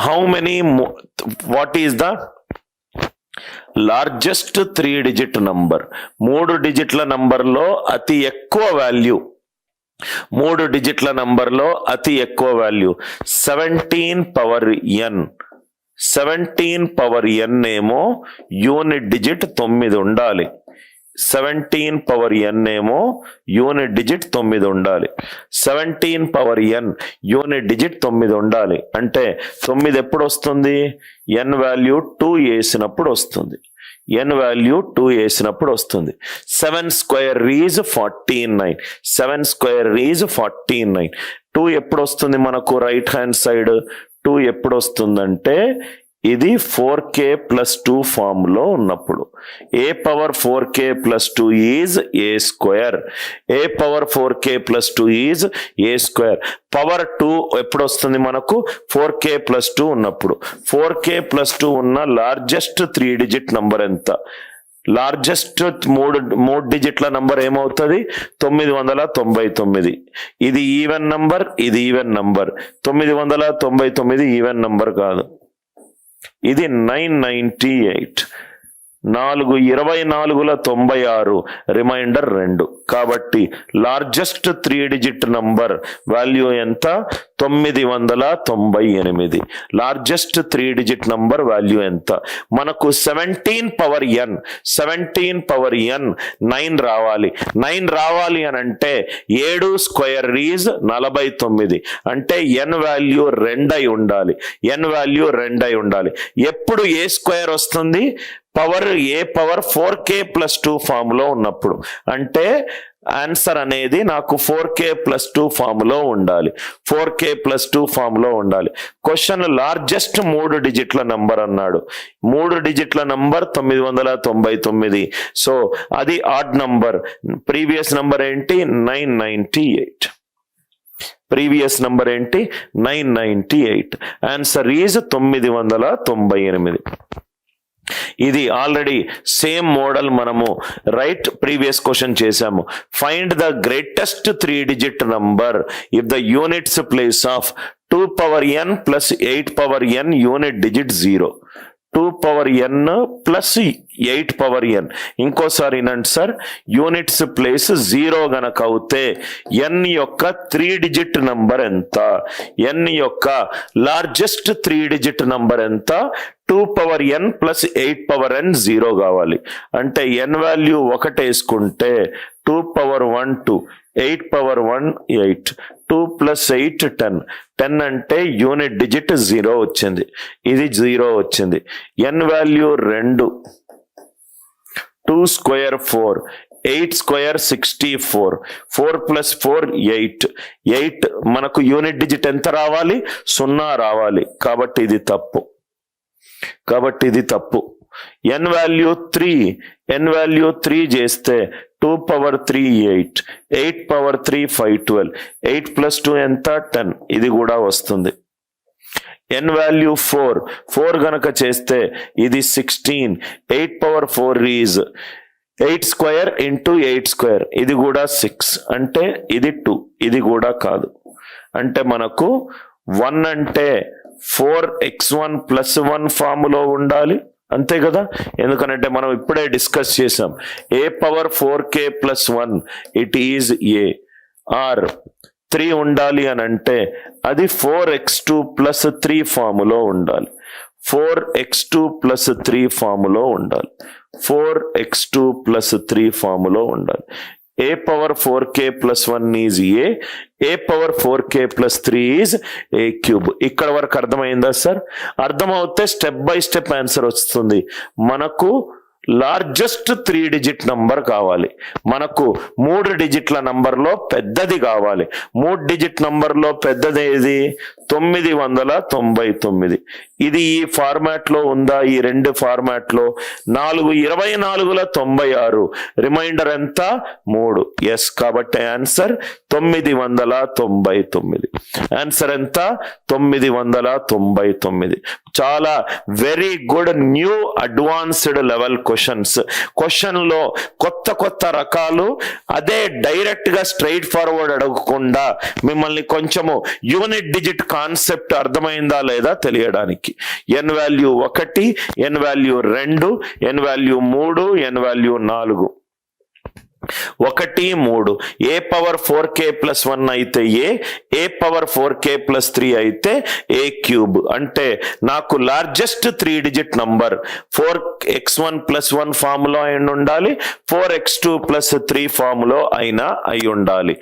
how many, what is the largest 3 digit number? 3 డిజిట్ల నంబర్లో అతి ఎక్కువ వాల్యూ, 3 డిజిట్ల నంబర్లో అతి ఎక్కువ value 17 power n. 17 power n ఏమో యూనిట్ డిజిట్ 9 ఉండాలి. 17 పవర్ n ఏమో యూనిట్ డిజిట్ 9 ఉండాలి. 17 పవర్ n యూనిట్ డిజిట్ 9 ఉండాలి. అంటే 9 ఎప్పుడు వస్తుంది? n వాల్యూ 2 వేసినప్పుడు వస్తుంది. n వాల్యూ 2 వేసినప్పుడు వస్తుంది. 7 స్క్వేర్ ఈజ్ 49. 7 square is 49. 2 ఎప్పుడు వస్తుంది మనకు రైట్ హ్యాండ్ సైడ్? 2 ఎప్పుడు వస్తుందంటే ఇది 4k ప్లస్ 2 ఫామ్ లో ఉన్నప్పుడు. A power 4k plus 2 is A square. A power 4k plus 2 is A square. Power 2 ఎప్పుడు వస్తుంది మనకు? 4k ప్లస్ 2 ఉన్నప్పుడు. 4k ప్లస్ 2 ఉన్న లార్జెస్ట్ 3 డిజిట్ నంబర్ ఎంత? లార్జెస్ట్ 3 డిజిట్ల నంబర్ ఏమవుతుంది? 999. ఇది ఈవెన్ నంబర్, ఇది ఈవెన్ నంబర్. 999 ఈవెన్ నంబర్ కాదు, ఇది 998. 4/24 రిమైండర్ 2. కాబట్టి లార్జెస్ట్ 3 డిజిట్ నంబర్ వాల్యూ ఎంత? 998. లార్జెస్ట్ 3 డిజిట్ నంబర్ వాల్యూ ఎంత? మనకు 17 పవర్ n 9 రావాలి. 9 రావాలి అని అంటే 7 స్క్వేర్ ఈజ్ 49. అంటే n వాల్యూ 2 అయి ఉండాలి. n వాల్యూ 2 అయి ఉండాలి. ఎప్పుడు ఏ స్క్వేర్ వస్తుంది? పవర్ ఏ పవర్ 4k ప్లస్ 2 ఫామ్ లో ఉన్నప్పుడు. అంటే ఆన్సర్ అనేది నాకు 4k ప్లస్ 2 ఫామ్ లో ఉండాలి. 4k ప్లస్ 2 ఫామ్ లో ఉండాలి. క్వశ్చన్ లార్జెస్ట్ 3 డిజిట్ల నంబర్ అన్నాడు. 3 డిజిట్ల నంబర్ 999. సో అది ఆడ్ నంబర్. ప్రీవియస్ నంబర్ ఏంటి? 998. ప్రీవియస్ నంబర్ ఏంటి? 998. Answer is 998. ఇది ఆల్రెడీ సేమ్ మోడల్ మనము రైట్ ప్రీవియస్ క్వశ్చన్ చేశాము. Find the greatest 3 digit number if the units place of 2 power n plus 8 power n unit digit 0. 2 power n plus 8 power n. ఇంకోసారి వినండి sir, units place 0 గనక అవుతే n యొక్క 3 digit number ఎంత? n యొక్క largest 3 digit number ఎంత? 2 power n plus 8 power n 0 కావాలి. అంటే n వాల్యూ 1 వేసుకుంటే 2 పవర్ 1 2, 8 పవర్ 1 8, 2 ప్లస్ 8 10. 10 అంటే యూనిట్ డిజిట్ 0 వచ్చింది. ఇది 0 వచ్చింది. n value 2, 2 square 4, 8 square 64, 4 plus 4 8. 8 మనకు యూనిట్ డిజిట్ ఎంత రావాలి? 0 రావాలి. కాబట్టి ఇది తప్పు. n వాల్యూ 3, n వాల్యూ 3 చేస్తే 2 పవర్ 3 8, 8 పవర్ 3 5 12, 8 ప్లస్ 2 ఎంత? 10. ఇది కూడా వస్తుంది. n వాల్యూ 4 గనక చేస్తే ఇది 16, 8 power 4 is 8 square into 8 square. ఇది కూడా 6. అంటే ఇది 2. ఇది కూడా కాదు. అంటే మనకు 1 అంటే 4x1 ప్లస్ 1 ఫార్ములో ఉండాలి. అంతే కదా? ఎందుకనంటే మనం ఇప్పుడే డిస్కస్ చేసాం. A power 4k plus 1 it is A. Or 3 ఉండాలి అని అంటే అది 4x2 ప్లస్ 3 ఫార్ములో ఉండాలి. 4x2 ప్లస్ 3 ఫార్ములో ఉండాలి. 4x2 ప్లస్ 3 ఫార్ములో ఉండాలి. A power 4k plus 1 is A. A power 4k plus 3 is A cube. ఇక్కడ వరకు అర్థమైందా సార్? అర్థమవుతే స్టెప్ బై స్టెప్ ఆన్సర్ వస్తుంది. మనకు లార్జెస్ట్ 3 డిజిట్ నంబర్ కావాలి. మనకు 3 డిజిట్ల నంబర్లో పెద్దది కావాలి. 3 డిజిట్ నంబర్లో పెద్దది ఏది? 999. ఇది ఈ ఫార్మాట్ లో ఉందా? ఈ 2 ఫార్మాట్ లో 4/24 రిమైండర్ ఎంత? 3. ఎస్. కాబట్టి ఆన్సర్ 999. ఆన్సర్ ఎంత? 999. చాలా very good new advanced level question లో కొత్త రకాలు. అదే డైరెక్ట్ గా స్ట్రైట్ ఫార్వర్డ్ అడగకుండా మిమ్మల్ని కొంచెము యూనిట్ డిజిట్ కాన్సెప్ట్ అర్థమైందా లేదా తెలియడానికి. N value 1, N value 2, N value 3, N value 4. 1, 3 a power 4k + 1 అయితే a పవర్ 4k + 3 అయితే a క్యూబ్. అంటే నాకు largest 3 digit number 4x1 + 1 formula అయిన ఉండాలి, 4x2 + 3 ఫార్ములా అయినా అయి ఉండాలి.